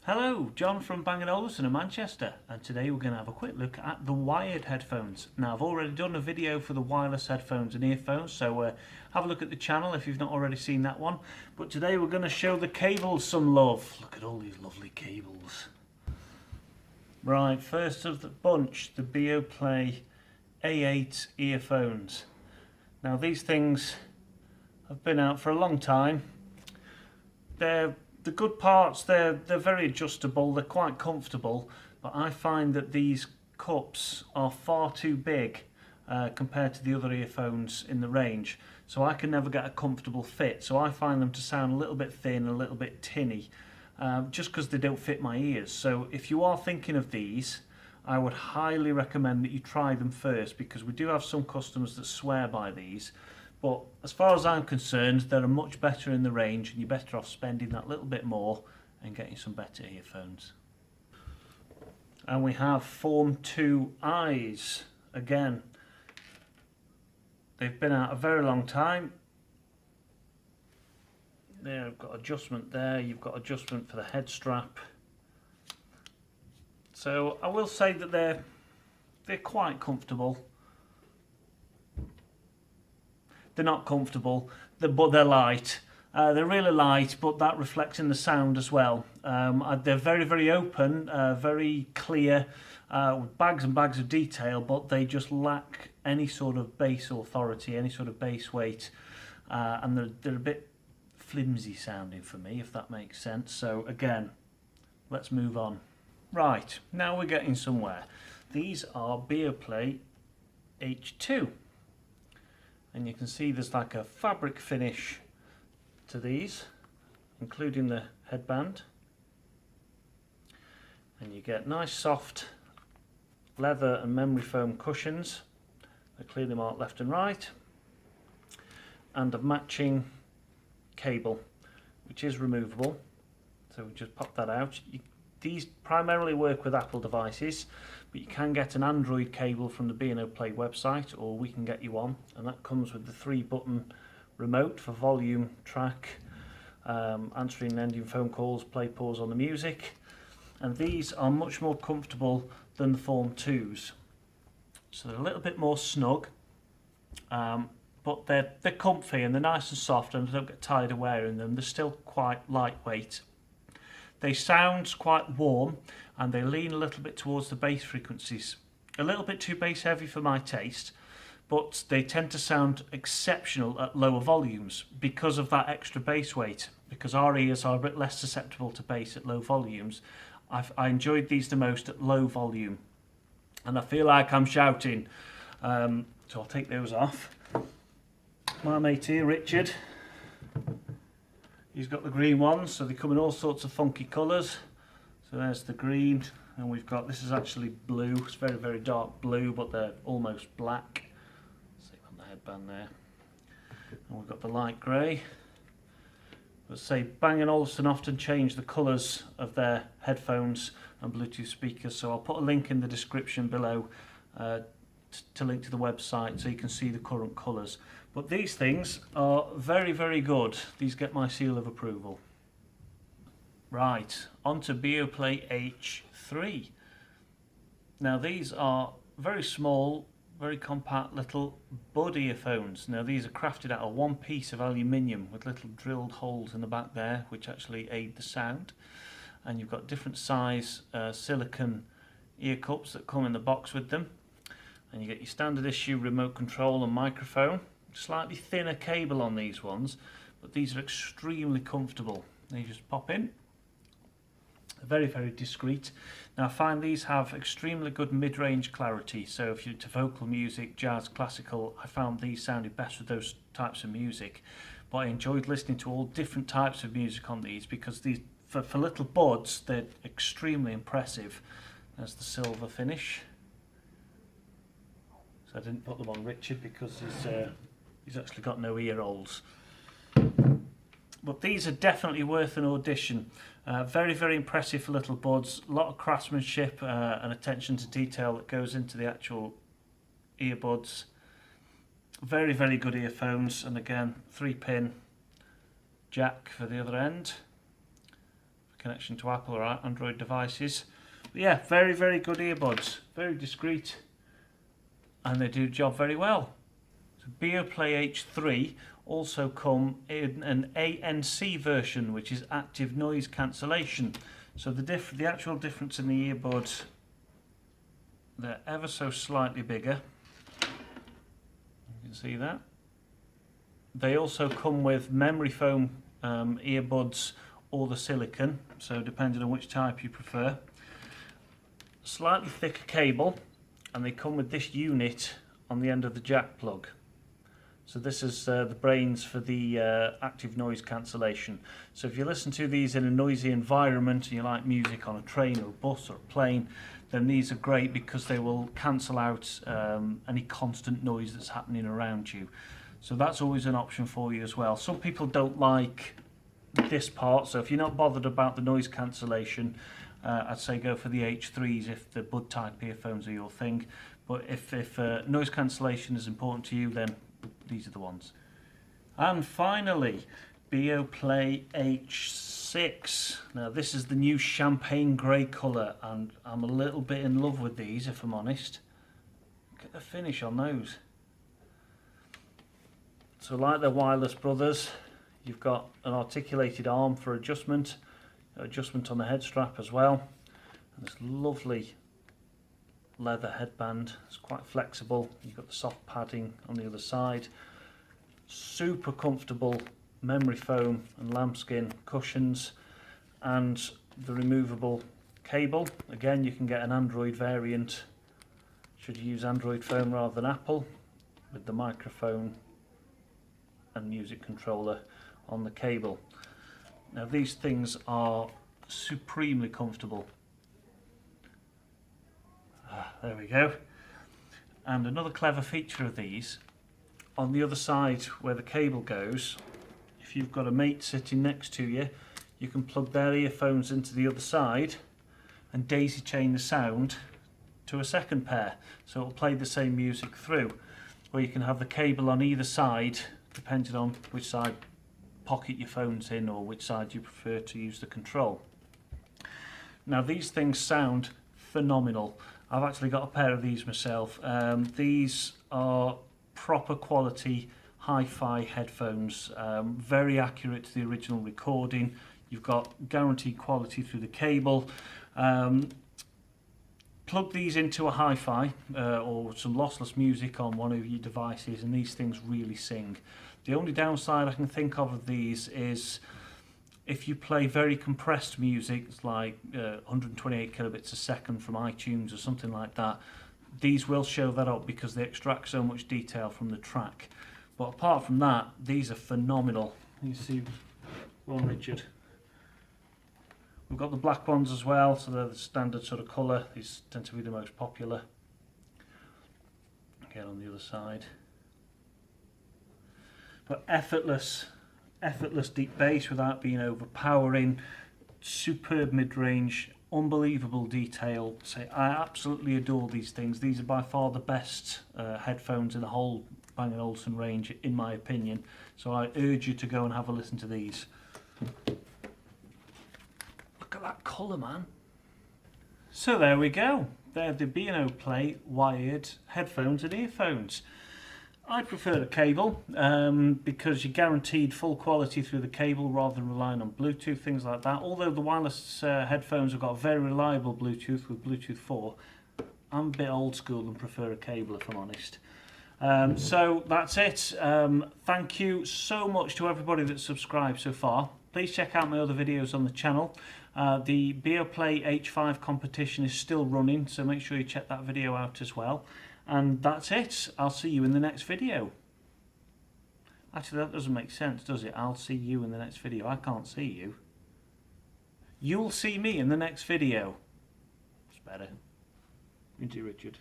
Hello, John from Bang Olufsen in Manchester, and today we're going to have a quick look at the wired headphones. Now, I've already done a video for the wireless headphones and earphones, so have a look at the channel if you've not already seen that one. But today we're going to show the cables some love. Look at all these lovely cables. Right, first of the bunch, the BeoPlay A8 earphones. Now, these things have been out for a long time. The good parts, they're very adjustable, they're quite comfortable, but I find that these cups are far too big compared to the other earphones in the range, so I can never get a comfortable fit. So I find them to sound a little bit thin, a little bit tinny, just because they don't fit my ears. So if you are thinking of these, I would highly recommend that you try them first, because we do have some customers that swear by these. But as far as I'm concerned, they're much better in the range, and you're better off spending that little bit more and getting some better earphones. And we have Form 2 eyes. Again, they've been out a very long time. There, I've got adjustment there, you've got adjustment for the head strap. So I will say that they're quite comfortable. They're not comfortable, but they're light. They're really light, but that reflects in the sound as well. They're very, very open, very clear, with bags and bags of detail, but they just lack any sort of bass authority, any sort of bass weight, and they're a bit flimsy sounding for me, if that makes sense. So again, let's move on. Right, now we're getting somewhere. These are BeoPlay H2. And you can see there's like a fabric finish to these, including the headband. And you get nice soft leather and memory foam cushions. They're clearly marked left and right. And a matching cable, which is removable. So we just pop that out. These primarily work with Apple devices, but you can get an Android cable from the BeoPlay website, or we can get you one, and that comes with the 3-button remote for volume, track, answering and ending phone calls, play, pause on the music. And these are much more comfortable than the Form 2s. So they're a little bit more snug, but they're comfy and they're nice and soft, and I don't get tired of wearing them. They're still quite lightweight. They sound quite warm, and they lean a little bit towards the bass frequencies. A little bit too bass heavy for my taste, but they tend to sound exceptional at lower volumes because of that extra bass weight, because our ears are a bit less susceptible to bass at low volumes. I enjoyed these the most at low volume, and I feel like I'm shouting, so I'll take those off. My mate here, Richard, he's got the green ones, so they come in all sorts of funky colours. So there's the green, and we've got, this is actually blue. It's very, very dark blue, but they're almost black. See on the headband there. And we've got the light grey. Let's say Bang & Olufsen often change the colours of their headphones and Bluetooth speakers, so I'll put a link in the description below to link to the website so you can see the current colours. But these things are very, very good. These get my seal of approval. Right, on to BeoPlay H3. Now these are very small, very compact little bud earphones. Now these are crafted out of one piece of aluminium with little drilled holes in the back there, which actually aid the sound. And you've got different size silicone ear cups that come in the box with them. And you get your standard issue remote control and microphone. Slightly thinner cable on these ones, but these are extremely comfortable. They just pop in. Very, very discreet. Now I find these have extremely good mid-range clarity, so if you're into vocal music, jazz, classical, I found these sounded best with those types of music. But I enjoyed listening to all different types of music on these, because these, for little buds, they're extremely impressive. There's the silver finish. So I didn't put them on Richard because he's actually got no ear holes. But these are definitely worth an audition. Very, very impressive for little buds. A lot of craftsmanship and attention to detail that goes into the actual earbuds. Very, very good earphones, and again, 3-pin jack for the other end. connection to Apple or Android devices. But yeah, very, very good earbuds, very discreet, and they do the job very well. So BeoPlay H3 also come in an ANC version, which is active noise cancellation. So the actual difference in the earbuds, they're ever so slightly bigger. You can see that. They also come with memory foam earbuds or the silicone, so depending on which type you prefer. Slightly thicker cable, and they come with this unit on the end of the jack plug. So this is the brains for the active noise cancellation. So if you listen to these in a noisy environment and you like music on a train or a bus or a plane, then these are great because they will cancel out any constant noise that's happening around you. So that's always an option for you as well. Some people don't like this part, so if you're not bothered about the noise cancellation, I'd say go for the H3s if the bud type earphones are your thing. But if noise cancellation is important to you, then these are the ones. And finally, BeoPlay H6. Now this is the new champagne grey colour, and I'm a little bit in love with these, if I'm honest. Look at the finish on those. So like the wireless brothers, you've got an articulated arm for adjustment on the head strap as well, and this lovely leather headband. It's quite flexible. You've got the soft padding on the other side. Super comfortable memory foam and lambskin cushions, and the removable cable. Again, you can get an Android variant should you use Android phone rather than Apple, with the microphone and music controller on the cable. Now these things are supremely comfortable. There we go. And another clever feature of these, on the other side where the cable goes, if you've got a mate sitting next to you, you can plug their earphones into the other side and daisy chain the sound to a second pair, so it'll play the same music through. Or you can have the cable on either side, depending on which side pocket your phone's in or which side you prefer to use the control. Now these things sound phenomenal. I've actually got a pair of these myself. These are proper quality hi-fi headphones, very accurate to the original recording. You've got guaranteed quality through the cable. Plug these into a hi-fi or some lossless music on one of your devices and these things really sing. The only downside I can think of these is if you play very compressed music, like 128 kilobits a second from iTunes or something like that, these will show that up because they extract so much detail from the track. But apart from that, these are phenomenal. You see one, Richard. We've got the black ones as well, so they're the standard sort of colour. These tend to be the most popular. Again on the other side. But effortless deep bass without being overpowering, superb mid-range, unbelievable detail. So I absolutely adore these things. These are by far the best headphones in the whole Bang Olufsen range, in my opinion. So I urge you to go and have a listen to these. Look at that colour, man. So there we go. They're the BeoPlay wired headphones and earphones. I prefer a cable because you're guaranteed full quality through the cable rather than relying on Bluetooth, things like that. Although the wireless headphones have got very reliable Bluetooth with Bluetooth 4, I'm a bit old school and prefer a cable, if I'm honest. So that's it. Thank you so much to everybody that's subscribed so far. Please check out my other videos on the channel. The BeoPlay H5 competition is still running, so make sure you check that video out as well. And that's it. I'll see you in the next video. Actually, that doesn't make sense, does it? I'll see you in the next video. I can't see you. You'll see me in the next video. It's better. Isn't it, Richard?